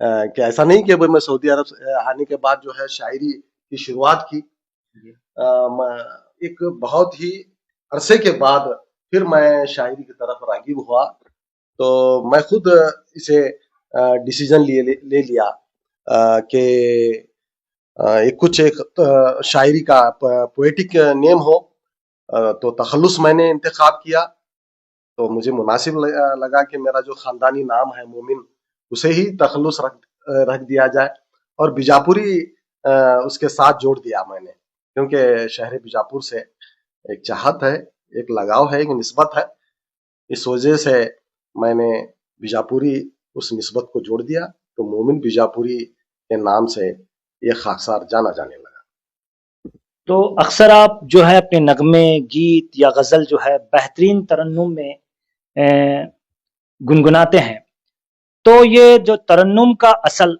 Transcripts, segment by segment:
کہ ایسا نہیں کہ میں سعودی عرب سے آنے کے بعد جو ہے شاعری کی شروعات کی. ایک بہت ہی عرصے کے بعد پھر میں شاعری کی طرف راغب ہوا. تو میں خود اسے ڈیسیجن لے لیا کہ ایک شاعری کا پوئٹک نیم ہو. تو تخلص میں نے انتخاب کیا. تو مجھے مناسب لگا کہ میرا جو خاندانی نام ہے مومن اسے ہی تخلص رکھ دیا جائے. اور بیجاپوری اس کے ساتھ جوڑ دیا میں نے, کیونکہ شہر بیجاپور سے ایک چاہت ہے, ایک لگاؤ ہے, ایک نسبت ہے. اس وجہ سے میں نے بیجاپوری اس نسبت کو جوڑ دیا. تو مومن بیجاپوری کے نام سے یہ خاکسار جانا جانے لگا. تو اکثر آپ جو ہے اپنے نغمے, گیت یا غزل جو ہے بہترین ترنم میں گنگناتے ہیں. تو یہ جو ترنم کا اصل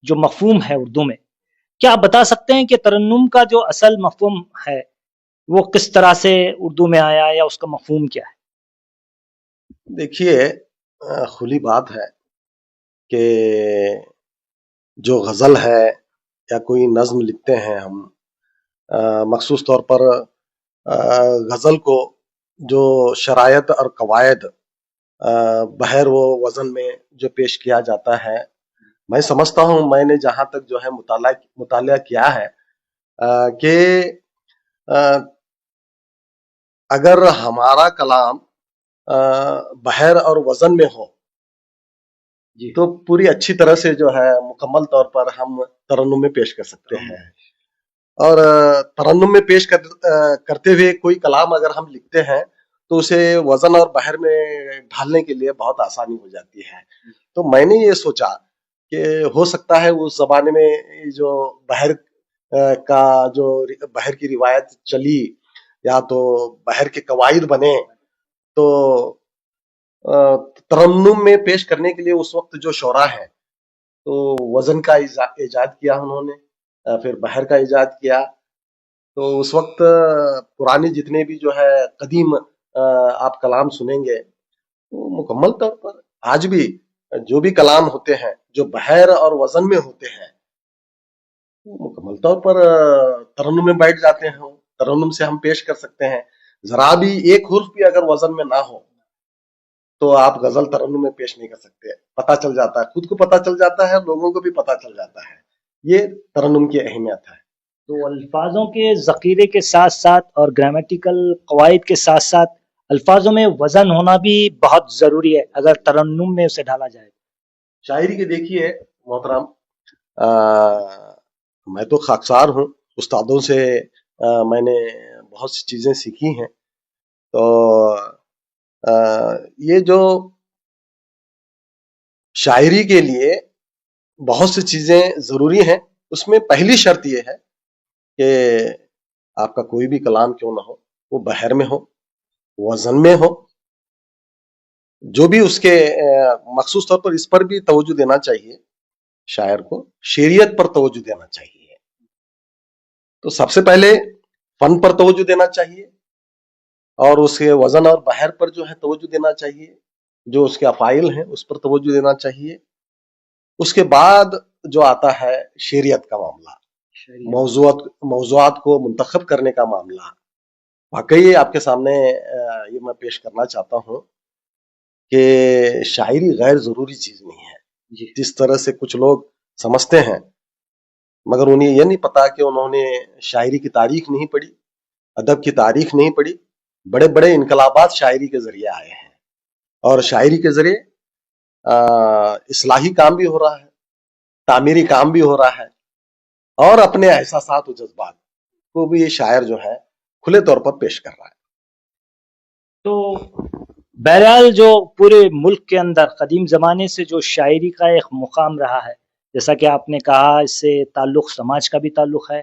جو مفہوم ہے اردو میں, کیا آپ بتا سکتے ہیں کہ ترنم کا جو اصل مفہوم ہے وہ کس طرح سے اردو میں آیا یا اس کا مفہوم کیا ہے؟ دیکھیے, کھلی بات ہے کہ جو غزل ہے یا کوئی نظم لکھتے ہیں ہم, مخصوص طور پر غزل کو جو شرائط اور قواعد بہر و وزن میں جو پیش کیا جاتا ہے, میں سمجھتا ہوں, میں نے جہاں تک جو ہے مطالعہ کیا ہے کہ اگر ہمارا کلام بہر اور وزن میں ہو تو پوری اچھی طرح سے جو ہے مکمل طور پر ہم ترنم میں پیش کر سکتے ہیں. اور ترنم میں پیش کرتے ہوئے کوئی کلام اگر ہم لکھتے ہیں تو اسے وزن اور بحر میں ڈھالنے کے لیے بہت آسانی ہو جاتی ہے. تو میں نے یہ سوچا کہ ہو سکتا ہے اس زمانے میں جو بحر کا جو بحر کی روایت چلی یا تو بحر کے قواعد بنے, تو ترنم میں پیش کرنے کے لیے اس وقت جو شعراء ہیں تو وزن کا ایجاد کیا انہوں نے, پھر بحر کا ایجاد کیا. تو اس وقت پرانے جتنے بھی جو ہے قدیم آپ کلام سنیں گے تو مکمل طور پر آج بھی جو بھی کلام ہوتے ہیں جو بحر اور وزن میں ہوتے ہیں مکمل طور پر ترنم میں بیٹھ جاتے ہیں. ترنم سے ہم پیش کر سکتے ہیں. ذرا بھی ایک حرف بھی اگر وزن میں نہ ہو تو آپ غزل ترنم میں پیش نہیں کر سکتے. پتہ چل جاتا ہے, خود کو پتہ چل جاتا ہے, لوگوں کو بھی پتہ چل جاتا ہے. یہ ترنم کی اہمیت ہے. تو الفاظوں کے ذخیرے کے ساتھ ساتھ اور گرامیٹیکل قواعد کے ساتھ ساتھ الفاظوں میں وزن ہونا بھی بہت ضروری ہے اگر ترنم میں اسے ڈالا جائے. شاعری کے دیکھیے محترم, میں تو خاکسار ہوں, استادوں سے میں نے بہت سی چیزیں سیکھی ہیں. تو یہ جو شاعری کے لیے بہت سی چیزیں ضروری ہیں, اس میں پہلی شرط یہ ہے کہ آپ کا کوئی بھی کلام کیوں نہ ہو وہ بحر میں ہو, وزن میں ہو. جو بھی اس کے مخصوص طور پر اس پر بھی توجہ دینا چاہیے شاعر کو, شعریت پر توجہ دینا چاہیے. تو سب سے پہلے فن پر توجہ دینا چاہیے اور اس کے وزن اور بحر پر جو ہے توجہ دینا چاہیے, جو اس کے افعال ہیں اس پر توجہ دینا چاہیے. اس کے بعد جو آتا ہے شعریت کا معاملہ, موضوعات کو منتخب کرنے کا معاملہ. واقعی آپ کے سامنے یہ میں پیش کرنا چاہتا ہوں کہ شاعری غیر ضروری چیز نہیں ہے جس طرح سے کچھ لوگ سمجھتے ہیں, مگر انہیں یہ نہیں پتا کہ انہوں نے شاعری کی تاریخ نہیں پڑھی, ادب کی تاریخ نہیں پڑھی. بڑے بڑے انقلابات شاعری کے ذریعے آئے ہیں اور شاعری کے ذریعے اصلاحی کام بھی ہو رہا ہے, تعمیری کام بھی ہو رہا ہے, اور اپنے احساسات و جذبات کو بھی یہ شاعر جو ہے کھلے طور پر پیش کر رہا ہے. تو بہرحال جو پورے ملک کے اندر قدیم زمانے سے جو شاعری کا ایک مقام رہا ہے, جیسا کہ آپ نے کہا, اس سے تعلق سماج کا بھی تعلق ہے,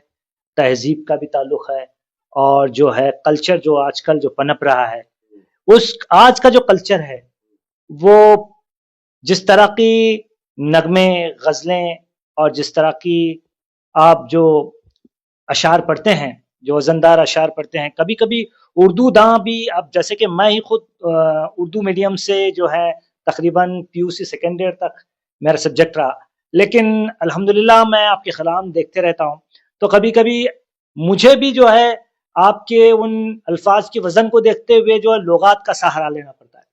تہذیب کا بھی تعلق ہے, اور جو ہے کلچر جو آج کل جو پنپ رہا ہے, اس آج کا جو کلچر ہے وہ جس طرح کی نغمے, غزلیں اور جس طرح کی آپ جو اشعار پڑھتے ہیں, جو وزندار اشعار پڑھتے ہیں, کبھی کبھی اردو داں بھی, اب جیسے کہ میں ہی خود اردو میڈیم سے جو ہے تقریباً PUC سیکنڈ ایئر تک میرا سبجیکٹ رہا, لیکن الحمدللہ میں آپ کے کلام دیکھتے رہتا ہوں تو کبھی کبھی مجھے بھی جو ہے آپ کے ان الفاظ کے وزن کو دیکھتے ہوئے جو ہے لغات کا سہارا لینا پڑتا ہے.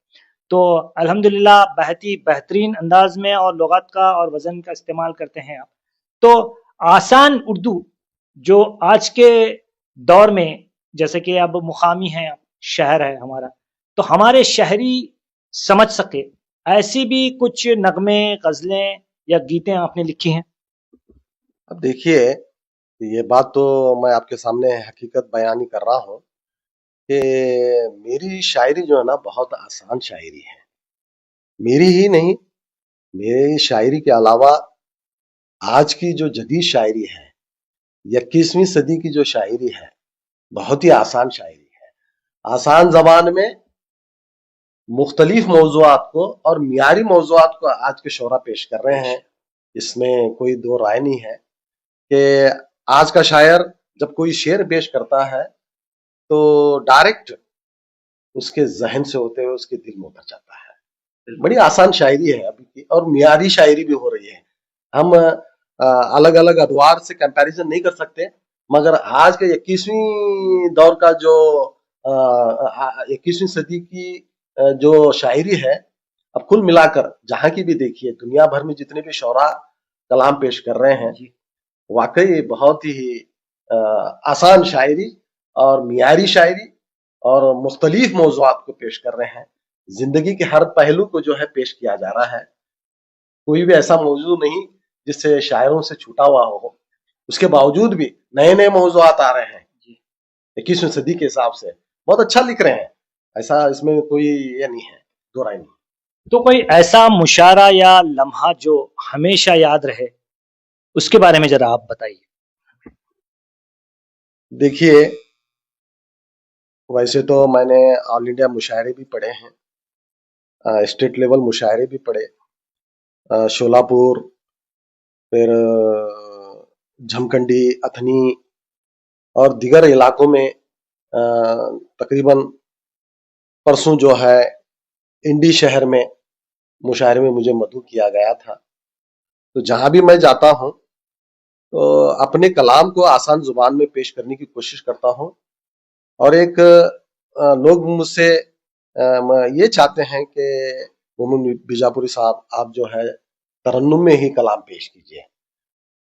تو الحمدللہ بہت ہی بہترین انداز میں اور لغات کا اور وزن کا استعمال کرتے ہیں آپ. تو آسان اردو جو آج کے دور میں جیسے کہ اب مقامی ہے شہر ہے ہمارا تو ہمارے شہری سمجھ سکے ایسی بھی کچھ نغمے غزلیں یا گیتیں آپ نے لکھی ہیں؟ اب دیکھیے یہ بات تو میں آپ کے سامنے حقیقت بیان ہی کر رہا ہوں کہ میری شاعری جو ہے نا بہت آسان شاعری ہے. میری ہی نہیں، میری شاعری کے علاوہ آج کی جو جدید شاعری ہے 21ویں صدی کی جو شاعری ہے بہت ہی آسان شاعری ہے. آسان زبان میں مختلف موضوعات کو اور معیاری موضوعات کو آج کے شعراء پیش کر رہے ہیں. اس میں کوئی دو رائے نہیں ہے کہ آج کا شاعر جب کوئی شعر پیش کرتا ہے تو ڈائریکٹ اس کے ذہن سے ہوتے ہوئے اس کے دل میں اتر جاتا ہے. بڑی آسان شاعری ہے ابھی کی اور معیاری شاعری بھی ہو رہی ہے. ہم الگ الگ ادوار سے کمپیریزن نہیں کر سکتے، مگر آج کے 21ویں دور کا جو 21ویں صدی کی جو شاعری ہے، اب کل ملا کر جہاں کی بھی دیکھیے دنیا بھر میں جتنے بھی شعراء کلام پیش کر رہے ہیں واقعی بہت ہی آسان شاعری اور معیاری شاعری اور مختلف موضوعات کو پیش کر رہے ہیں. زندگی کے ہر پہلو کو جو ہے پیش کیا جا رہا ہے. کوئی بھی ایسا موضوع نہیں جس سے شاعروں سے چھوٹا ہوا ہو. اس کے باوجود بھی نئے نئے موضوعات آ رہے ہیں 21ویں صدی کے حساب سے. بہت اچھا لکھ رہے ہیں، ایسا اس میں کوئی یہ نہیں ہے، دو رائے نہیں. تو کوئی ایسا مشاعرہ یا لمحہ جو ہمیشہ یاد رہے اس کے بارے میں ذرا آپ بتائیے. دیکھیے ویسے تو میں نے آل انڈیا مشاعرے بھی پڑھے ہیں، اسٹیٹ لیول مشاعرے بھی پڑھے، شولاپور، پھر جھمکنڈی، اتھنی اور دیگر علاقوں میں. تقریباً پرسوں جو ہے انڈی شہر میں مشاعرے میں مجھے مدعو کیا گیا تھا. تو جہاں بھی میں جاتا ہوں تو اپنے کلام کو آسان زبان میں پیش کرنے کی کوشش کرتا ہوں. اور ایک لوگ مجھ سے یہ چاہتے ہیں کہ مومن بیجاپوری صاحب آپ جو ہے ترنم میں ہی کلام پیش کیجیے.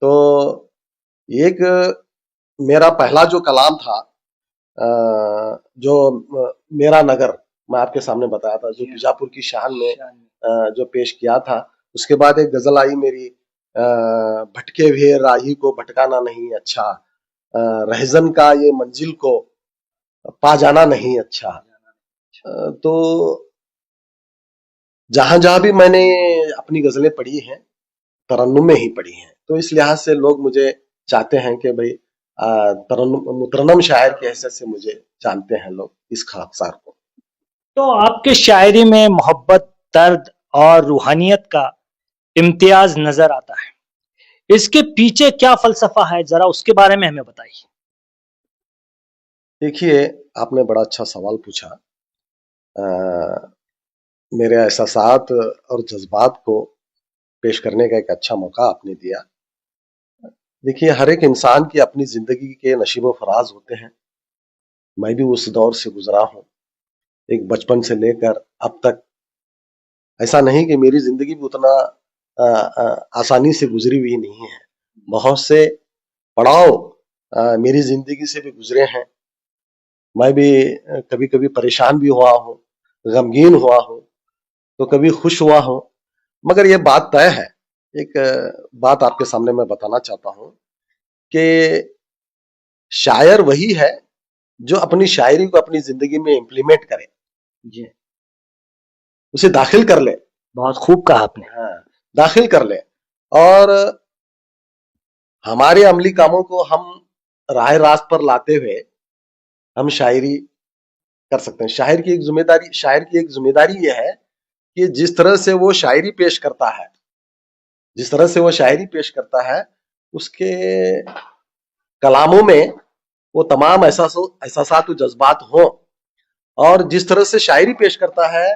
تو ایک میرا پہلا جو کلام تھا جو میرا نگر میں آپ کے سامنے بتایا تھا، جو بیجاپور کی شان میں جو پیش کیا تھا. اس کے بعد ایک غزل آئی میری، بھٹکے ہوئے راہی کو بھٹکانا نہیں اچھا، رہزن کا یہ منزل کو پا جانا نہیں اچھا. تو جہاں جہاں بھی میں نے اپنی غزلیں پڑھی ہیں ترنم میں ہی پڑھی ہیں. تو اس لحاظ سے لوگ مجھے چاہتے ہیں کہ بھائی مترنم شاعر کی حیثیت سے مجھے جانتے ہیں لوگ اس خاکسار کو. تو آپ کے شاعری میں محبت، درد اور روحانیت کا امتیاز نظر آتا ہے. اس کے پیچھے کیا فلسفہ ہے، ذرا اس کے بارے میں ہمیں بتائیے. دیکھیے آپ نے بڑا اچھا سوال پوچھا. میرے احساسات اور جذبات کو پیش کرنے کا ایک اچھا موقع آپ نے دیا. دیکھیے ہر ایک انسان کی اپنی زندگی کے نشیب و فراز ہوتے ہیں. میں بھی اس دور سے گزرا ہوں، ایک بچپن سے لے کر اب تک. ایسا نہیں کہ میری زندگی بھی اتنا آسانی سے گزری ہوئی نہیں ہے. بہت سے پڑاؤ میری زندگی سے بھی گزرے ہیں. میں بھی کبھی کبھی پریشان بھی ہوا ہوں، غمگین ہوا ہوں، تو کبھی خوش ہوا ہوں. مگر یہ بات طے ہے، ایک بات آپ کے سامنے میں بتانا چاہتا ہوں کہ شاعر وہی ہے جو اپنی شاعری کو اپنی زندگی میں امپلیمنٹ کرے، جی اسے داخل کر لے. بہت خوب کہا آپ نے. داخل کر لے اور ہمارے عملی کاموں کو ہم راہ راست پر لاتے ہوئے ہم شاعری کر سکتے ہیں. شاعر کی ایک ذمہ داری یہ ہے کہ جس طرح سے وہ شاعری پیش کرتا ہے اس کے کلاموں میں وہ تمام احساسات و جذبات ہوں. اور جس طرح سے شاعری پیش کرتا ہے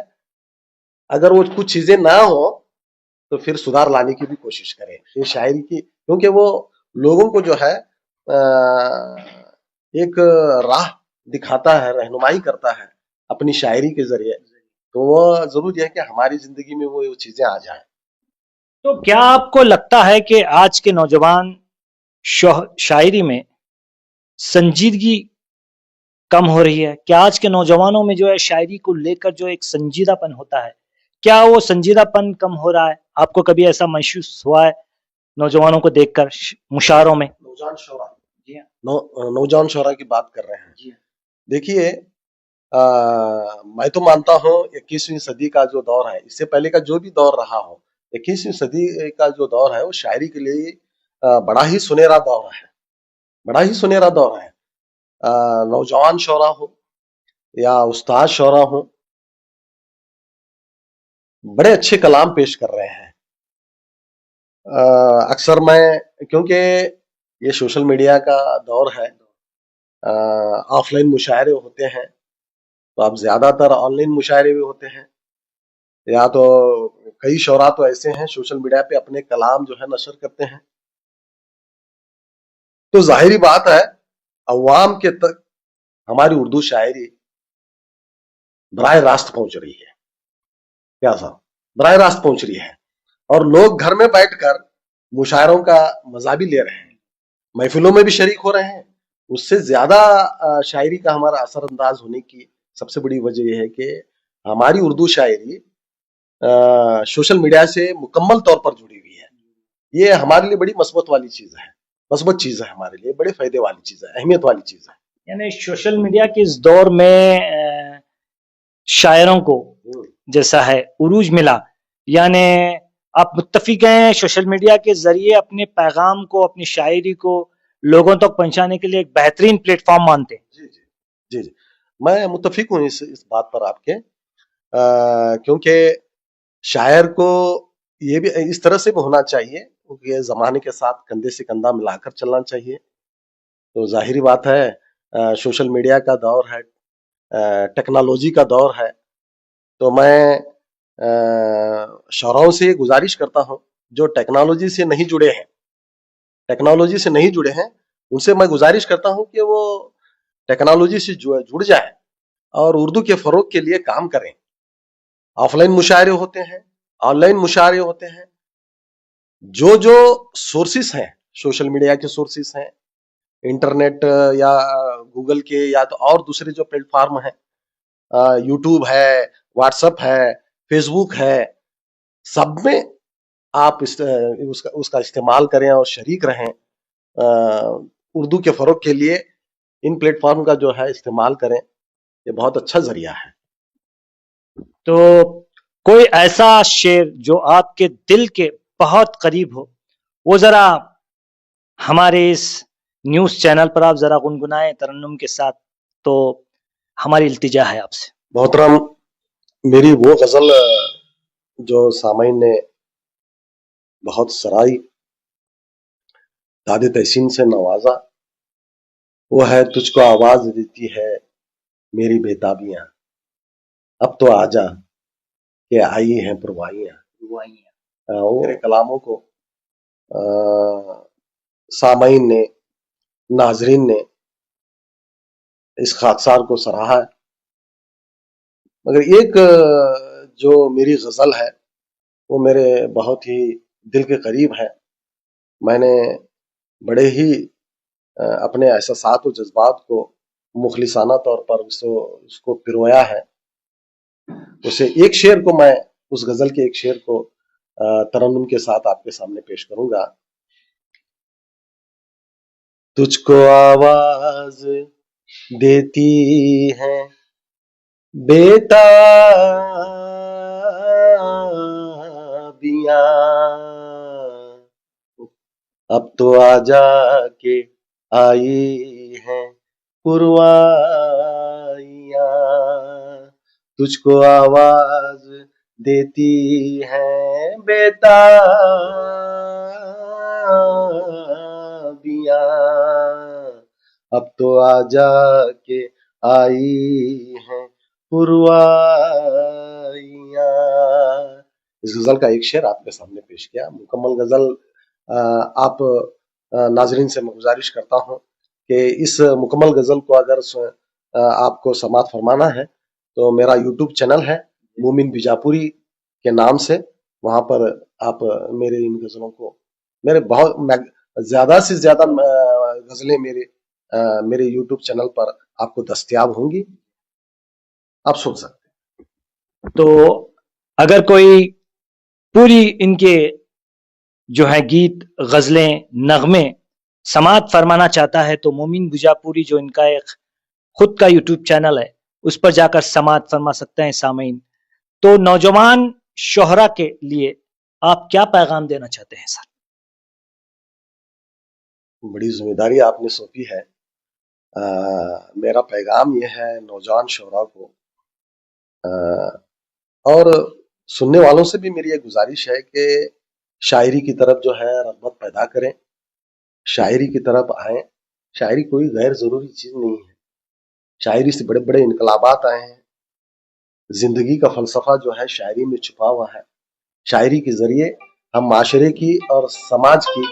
اگر وہ کچھ چیزیں نہ ہوں تو پھر سدھار لانے کی بھی کوشش کریں یہ شاعری کی, کیونکہ وہ لوگوں کو جو ہے ایک راہ دکھاتا ہے, رہنمائی کرتا ہے اپنی شاعری کے ذریعے. تو وہ ضروری ہے کہ ہماری زندگی میں وہ چیزیں آ جائیں. تو کیا آپ کو لگتا ہے کہ آج کے نوجوان شاعری میں سنجیدگی کم ہو رہی ہے؟ کیا آج کے نوجوانوں میں جو ہے شاعری کو لے کر جو ایک سنجیدہ پن ہوتا ہے, کیا وہ سنجیدہ پن کم ہو رہا ہے؟ آپ کو کبھی ایسا محسوس ہوا ہے نوجوانوں کو دیکھ کر مشاعروں میں؟ نوجوان شعراء, نوجوان شعراء کی بات کر رہے ہیں. دیکھیے میں تو مانتا ہوں 21ویں صدی کا جو دور ہے, اس سے پہلے کا جو بھی دور رہا ہو, 21ویں صدی کا جو دور ہے وہ شاعری کے لیے بڑا ہی سنہرا دور ہے, بڑا ہی سنہرا دور ہے. نوجوان شعراء ہو یا استاد شعراء ہو, بڑے اچھے کلام پیش کر رہے ہیں. اکثر میں, کیونکہ یہ سوشل میڈیا کا دور ہے, آف لائن مشاعرے ہوتے ہیں, تو اب زیادہ تر آن لائن مشاعرے بھی ہوتے ہیں, یا تو کئی شعراء تو ایسے ہیں سوشل میڈیا پہ اپنے کلام جو ہے نشر کرتے ہیں. تو ظاہری بات ہے عوام کے تک ہماری اردو شاعری براہ راست پہنچ رہی ہے. کیا صاحب, براہ راست پہنچ رہی ہے, اور لوگ گھر میں بیٹھ کر مشاعروں کا مزہ بھی لے رہے ہیں, محفلوں میں بھی شریک ہو رہے ہیں. اس سے زیادہ شاعری کا ہمارا اثر انداز ہونے کی سب سے بڑی وجہ یہ ہے کہ ہماری اردو شاعری سوشل میڈیا سے مکمل طور پر جڑی ہوئی ہے. یہ ہمارے لیے بڑی مثبت والی چیز ہے, مثبت چیز ہے ہمارے لیے, بڑے فائدے والی چیز ہے, اہمیت والی چیز ہے. یعنی سوشل میڈیا کے اس دور میں شاعروں کو جیسا ہے عروج ملا, یعنی آپ متفق ہیں سوشل میڈیا کے ذریعے اپنے پیغام کو, اپنی شاعری کو لوگوں تک پہنچانے کے لیے ایک بہترین پلیٹ فارم مانتے ہیں؟ جی جی جی جی, میں متفق ہوں اس بات پر آپ کے, کیونکہ شاعر کو یہ بھی اس طرح سے بھی ہونا چاہیے کیونکہ زمانے کے ساتھ کندھے سے کندھا ملا کر چلنا چاہیے. تو ظاہری بات ہے سوشل میڈیا کا دور ہے, ٹیکنالوجی کا دور ہے, تو میں شعراؤں سے یہ گزارش کرتا ہوں جو ٹیکنالوجی سے نہیں جڑے ہیں, ٹیکنالوجی سے نہیں جڑے ہیں, ان سے میں گزارش کرتا ہوں کہ وہ ٹیکنالوجی سے جڑ جائیں اور اردو کے فروغ کے لیے کام کریں. آف لائن مشاعرے ہوتے ہیں, آن لائن مشاعرے ہوتے ہیں, جو سورسز ہیں سوشل میڈیا کے سورسز ہیں, انٹرنیٹ یا گوگل کے یا تو اور دوسرے جو پلیٹ فارم ہیں, یوٹیوب ہے, واٹس ایپ ہے, فیس بک ہے, سب میں آپ اس کا استعمال کریں اور شریک رہیں. اردو کے فروغ کے لیے ان پلیٹ فارم کا جو ہے استعمال کریں, یہ بہت اچھا ذریعہ ہے. تو کوئی ایسا شعر جو آپ کے دل کے بہت قریب ہو, وہ ذرا ہمارے اس نیوز چینل پر آپ ذرا گنگنائیں ترنم کے ساتھ, تو ہماری التجا ہے آپ سے. محترم, میری وہ غزل جو سامعین نے بہت سرائی داد تحسین سے نوازا, وہ ہے تجھ کو آواز دیتی ہے میری بےتابیاں, اب تو آجا کہ آئی ہیں پروائیاں. میرے کلاموں کو سامعین نے, ناظرین نے اس خاکسار کو سراہا ہے, مگر ایک جو میری غزل ہے وہ میرے بہت ہی دل کے قریب ہے. میں نے بڑے ہی اپنے احساسات و جذبات کو مخلصانہ طور پر اس کو پرویا ہے. اسے ایک شعر کو میں, اس غزل کے ایک شعر کو ترنم کے ساتھ آپ کے سامنے پیش کروں گا. تجھ کو آواز دیتی ہے بےتابیاں, اب تو آجا کے آئی ہیں پروائیاں, تجھ کو آواز دیتی ہے بےتابیاں, اب تو آجا کے آئی ہیں پروائیاں. اس غزل کا ایک شعر آپ کے سامنے پیش کیا. مکمل غزل آپ ناظرین سے میں گزارش کرتا ہوں کہ اس مکمل غزل کو اگر آپ کو سماعت فرمانا ہے تو میرا یوٹیوب چینل ہے مومن بیجاپوری کے نام سے، وہاں پر آپ میرے ان غزلوں کو، میرے بہت زیادہ سے زیادہ غزلیں میرے یوٹیوب چینل پر آپ کو دستیاب ہوں گی، آپ سن سکتے ہیں. تو اگر کوئی پوری ان کے جو ہے گیت، غزلیں، نغمے سماعت فرمانا چاہتا ہے تو مومن بیجاپوری جو ان کا ایک خود کا یوٹیوب چینل ہے اس پر جا کر سماعت فرما سکتے ہیں سامعین. تو نوجوان شہرا کے لیے آپ کیا پیغام دینا چاہتے ہیں سر؟ بڑی ذمہ داری آپ نے سونپی ہے. میرا پیغام یہ ہے نوجوان شعراء کو اور سننے والوں سے بھی میری یہ گزارش ہے کہ شاعری کی طرف جو ہے رغبت پیدا کریں، شاعری کی طرف آئیں. شاعری کوئی غیر ضروری چیز نہیں ہے، شاعری سے بڑے بڑے انقلابات آئے ہیں. زندگی کا فلسفہ جو ہے شاعری میں چھپا ہوا ہے. شاعری کے ذریعے ہم معاشرے کی اور سماج کی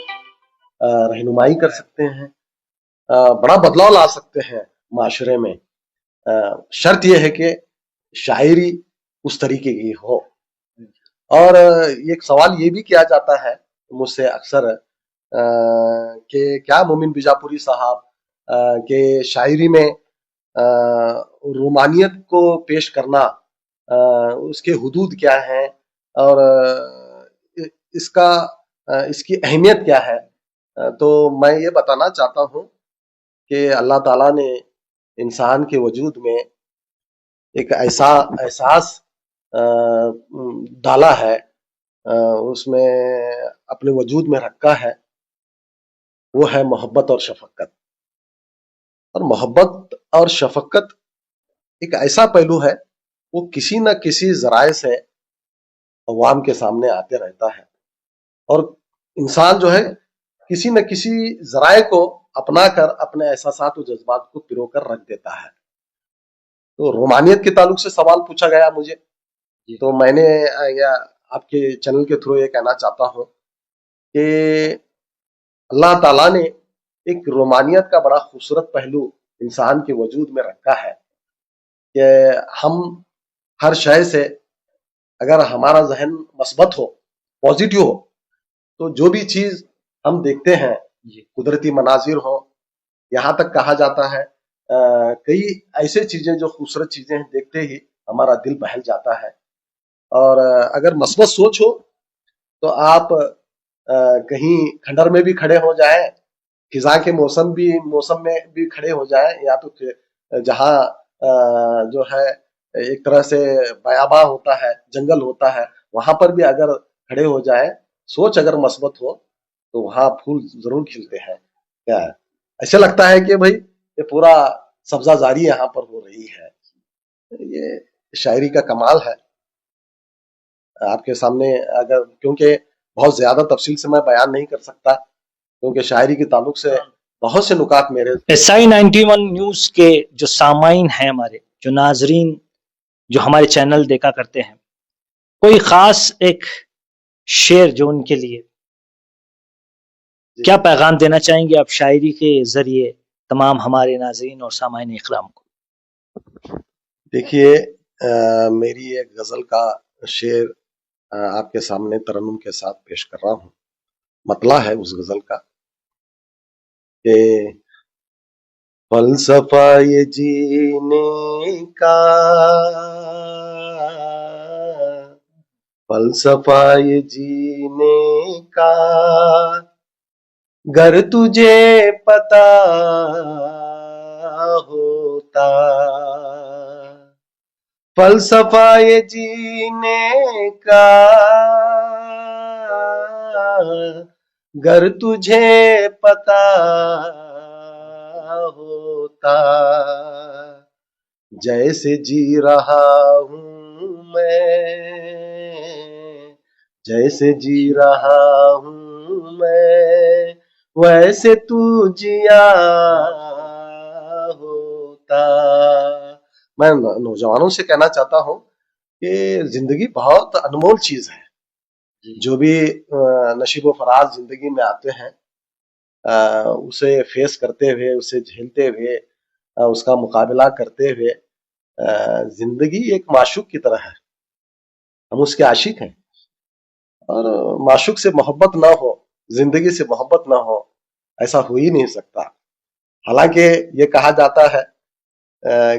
رہنمائی کر سکتے ہیں، بڑا بدلاؤ لا سکتے ہیں معاشرے میں. شرط یہ ہے کہ شاعری اس طریقے کی ہو. اور ایک سوال یہ بھی کیا جاتا ہے مجھ سے اکثر کہ کیا مومن بیجاپوری صاحب کہ شاعری میں رومانیت کو پیش کرنا اس کے حدود کیا ہیں اور اس کی اہمیت کیا ہے؟ تو میں یہ بتانا چاہتا ہوں کہ اللہ تعالیٰ نے انسان کے وجود میں ایک ایسا احساس ڈالا ہے، اس میں اپنے وجود میں رکھا ہے، وہ ہے محبت اور شفقت. اور محبت اور شفقت ایک ایسا پہلو ہے، وہ کسی نہ کسی ذرائع سے عوام کے سامنے آتے رہتا ہے، اور انسان جو ہے کسی نہ کسی ذرائع کو اپنا کر اپنے احساسات و جذبات کو پرو کر رکھ دیتا ہے. تو رومانیت کے تعلق سے سوال پوچھا گیا مجھے، تو میں نے آپ کے چینل کے تھرو یہ کہنا چاہتا ہوں کہ اللہ تعالیٰ نے ایک رومانیت کا بڑا خوبصورت پہلو انسان کے وجود میں رکھا ہے کہ ہم ہر شے سے اگر ہمارا ذہن مثبت ہو، پازیٹیو ہو، تو جو بھی چیز ہم دیکھتے ہیں، قدرتی مناظر ہو، یہاں تک کہا جاتا ہے کئی ایسے چیزیں جو خوبصورت چیزیں دیکھتے ہی ہمارا دل بہل جاتا ہے. اور اگر مثبت سوچ ہو تو آپ کہیں کھنڈر میں بھی کھڑے ہو جائیں، خزاں کے موسم میں بھی کھڑے ہو جائیں، یا تو جہاں جو ہے ایک طرح سے بیاباں ہوتا ہے، جنگل ہوتا ہے، وہاں پر بھی اگر کھڑے ہو جائیں، سوچ اگر مثبت ہو تو وہاں پھول ضرور کھلتے ہیں. کیا ایسے لگتا ہے کہ بھائی یہ پورا سبزہ زاری یہاں پر ہو رہی ہے. یہ شاعری کا کمال ہے. آپ کے سامنے اگر کیونکہ بہت زیادہ تفصیل سے میں بیان نہیں کر سکتا، کیونکہ شاعری کے تعلق سے بہت سے نکات میرے SI 91 نیوز کے جو سامعین ہیں، ہمارے جو ناظرین جو ہمارے چینل دیکھا کرتے ہیں، کوئی خاص ایک شعر جو ان کے لیے کیا پیغام دینا چاہیں گے آپ شاعری کے ذریعے تمام ہمارے ناظرین اور سامعین اکرام کو؟ دیکھیے، میری ایک غزل کا شعر آپ کے سامنے ترنم کے ساتھ پیش کر رہا ہوں. مطلع ہے اس غزل کا کہ فلسفہ یہ جینے کا، فلسفہ یہ جینے کا، گر تجھے پتا ہوتا، فلسفہ یہ جینے کا، گر تجھے پتا ہوتا، جیسے جی رہا ہوں میں، جیسے جی رہا ہوں میں، ویسے تو جیا ہوتا. میں نوجوانوں سے کہنا چاہتا ہوں کہ زندگی بہت انمول چیز ہے. جو بھی نشیب و فراز زندگی میں آتے ہیں اسے فیس کرتے ہوئے، اسے جھیلتے ہوئے، اس کا مقابلہ کرتے ہوئے، زندگی ایک معشوق کی طرح ہے، ہم اس کے عاشق ہیں، اور معشوق سے محبت نہ ہو، زندگی سے محبت نہ ہو، ایسا ہو ہی نہیں سکتا۔ حالانکہ یہ کہا جاتا ہے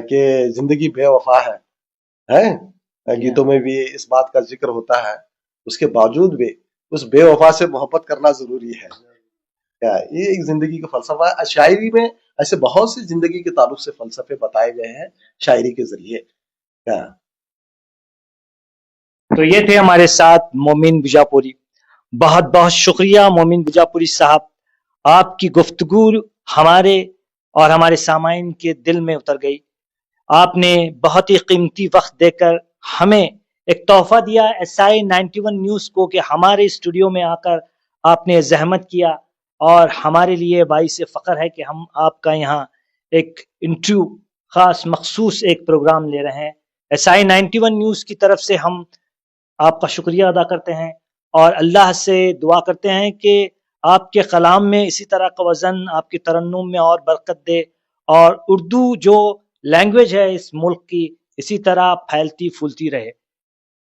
کہ زندگی بے وفا ہے، گیتوں میں بھی اس بات کا ذکر ہوتا ہے، اس کے باوجود بھی اس بے وفا سے محبت کرنا ضروری ہے۔ یہ ایک زندگی کا فلسفہ ہے۔ شاعری میں ایسے بہت سے زندگی کے تعلق سے فلسفے بتائے گئے ہیں شاعری کے ذریعے۔ تو یہ تھے ہمارے ساتھ مومن بیجاپوری۔ بہت بہت شکریہ مومن بیجاپوری صاحب، آپ کی گفتگو ہمارے اور ہمارے سامعین کے دل میں اتر گئی۔ آپ نے بہت ہی قیمتی وقت دے کر ہمیں ایک تحفہ دیا SI91 نیوز کو، کہ ہمارے اسٹوڈیو میں آ کر آپ نے زحمت کیا، اور ہمارے لیے باعث فخر ہے کہ ہم آپ کا یہاں ایک انٹرویو خاص مخصوص ایک پروگرام لے رہے ہیں۔ SI91 نیوز کی طرف سے ہم آپ کا شکریہ ادا کرتے ہیں، اور اللہ سے دعا کرتے ہیں کہ آپ کے کلام میں اسی طرح کا وزن، آپ کی ترنم میں اور برکت دے، اور اردو جو لینگویج ہے اس ملک کی اسی طرح پھیلتی پھولتی رہے۔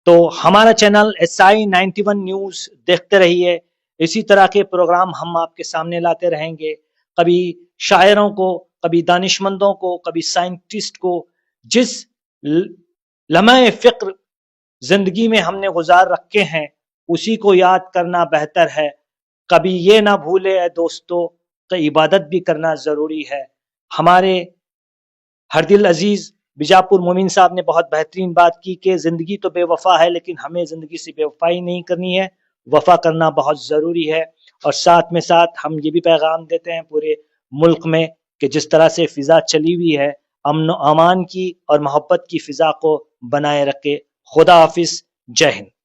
تو ہمارا چینل SI91 نیوز دیکھتے رہیے، اسی طرح کے پروگرام ہم آپ کے سامنے لاتے رہیں گے، کبھی شاعروں کو، کبھی دانشمندوں کو، کبھی سائنٹسٹ کو۔ جس لمحہ فکر زندگی میں ہم نے گزار رکھے ہیں اسی کو یاد کرنا بہتر ہے۔ کبھی یہ نہ بھولے اے دوستو کہ عبادت بھی کرنا ضروری ہے۔ ہمارے ہر دل عزیز بیجاپور مومن صاحب نے بہت بہترین بات کی کہ زندگی تو بے وفا ہے، لیکن ہمیں زندگی سے بے وفائی نہیں کرنی ہے، وفا کرنا بہت ضروری ہے۔ اور ساتھ میں ساتھ ہم یہ بھی پیغام دیتے ہیں پورے ملک میں کہ جس طرح سے فضا چلی ہوئی ہے، امن و امان کی اور محبت کی فضا کو بنائے رکھے۔ خدا حافظ، جے ہند۔